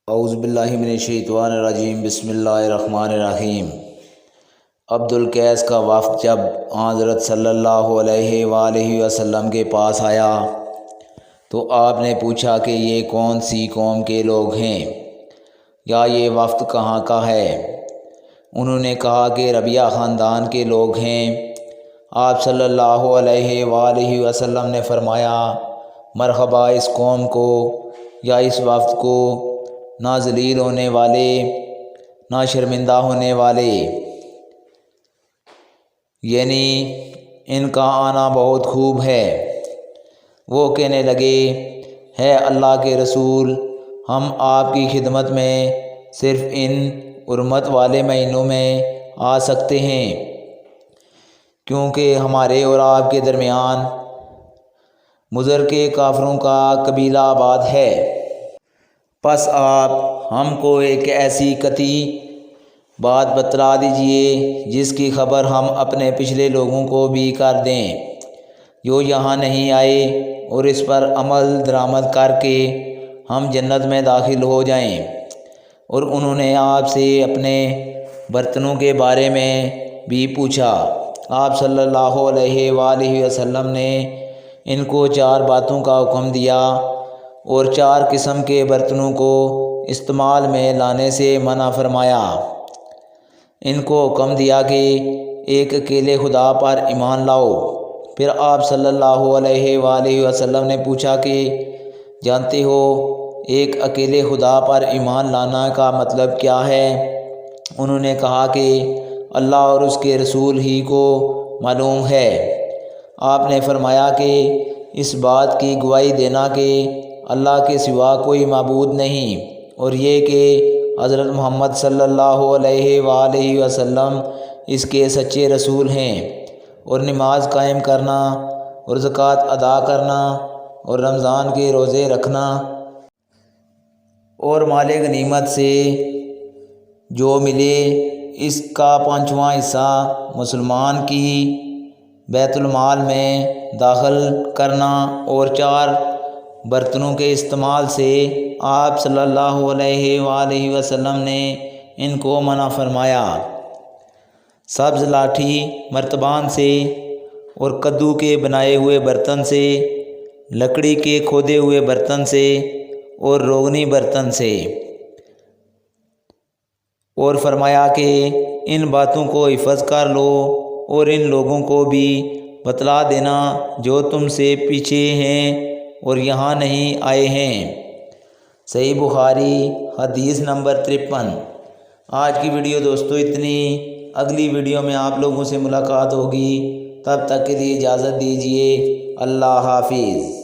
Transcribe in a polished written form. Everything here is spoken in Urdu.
اعوذ باللہ من الشیطان الرجیم، بسم اللہ الرحمن الرحیم۔ عبد القیس کا وفد جب حضرت صلی اللہ علیہ وآلہ وسلم کے پاس آیا تو آپ نے پوچھا کہ یہ کون سی قوم کے لوگ ہیں یا یہ وفد کہاں کا ہے؟ انہوں نے کہا کہ ربیہ خاندان کے لوگ ہیں۔ آپ صلی اللہ علیہ وآلہ وسلم نے فرمایا، مرحبا اس قوم کو یا اس وفد کو، نہ ذلیل ہونے والے نہ شرمندہ ہونے والے، یعنی ان کا آنا بہت خوب ہے۔ وہ کہنے لگے، ہے اللہ کے رسول، ہم آپ کی خدمت میں صرف ان حرمت والے مہینوں میں آ سکتے ہیں، کیونکہ ہمارے اور آپ کے درمیان مضر کے کافروں کا قبیلہ آباد ہے۔ پس آپ ہم کو ایک ایسی قطعی بات بتلا دیجئے جس کی خبر ہم اپنے پچھلے لوگوں کو بھی کر دیں جو یہاں نہیں آئے، اور اس پر عمل درآمد کر کے ہم جنت میں داخل ہو جائیں۔ اور انہوں نے آپ سے اپنے برتنوں کے بارے میں بھی پوچھا۔ آپ صلی اللہ علیہ وآلہ وسلم نے ان کو 4 باتوں کا حکم دیا اور 4 قسم کے برتنوں کو استعمال میں لانے سے منع فرمایا۔ ان کو حکم دیا کہ ایک اکیلے خدا پر ایمان لاؤ۔ پھر آپ صلی اللہ علیہ وآلہ وسلم نے پوچھا کہ جانتے ہو ایک اکیلے خدا پر ایمان لانا کا مطلب کیا ہے؟ انہوں نے کہا کہ اللہ اور اس کے رسول ہی کو معلوم ہے۔ آپ نے فرمایا کہ اس بات کی گواہی دینا کہ اللہ کے سوا کوئی معبود نہیں، اور یہ کہ حضرت محمد صلی اللہ علیہ وآلہ وسلم اس کے سچے رسول ہیں، اور نماز قائم کرنا اور زکوٰۃ ادا کرنا اور رمضان کے روزے رکھنا اور مال غنیمت سے جو ملے اس کا 5واں حصہ مسلمان کی بیت المال میں داخل کرنا، اور 4 برتنوں کے استعمال سے آپ صلی اللہ علیہ وآلہ وسلم نے ان کو منع فرمایا۔ سبز لاٹھی مرتبان سے اور کدو کے بنائے ہوئے برتن سے، لکڑی کے کھودے ہوئے برتن سے اور روغنی برتن سے، اور فرمایا کہ ان باتوں کو حفظ کر لو اور ان لوگوں کو بھی بتلا دینا جو تم سے پیچھے ہیں اور یہاں نہیں آئے ہیں۔ صحیح بخاری حدیث نمبر 53۔ آج کی ویڈیو دوستو اتنی، اگلی ویڈیو میں آپ لوگوں سے ملاقات ہوگی، تب تک کے لیے اجازت دیجیے، اللہ حافظ۔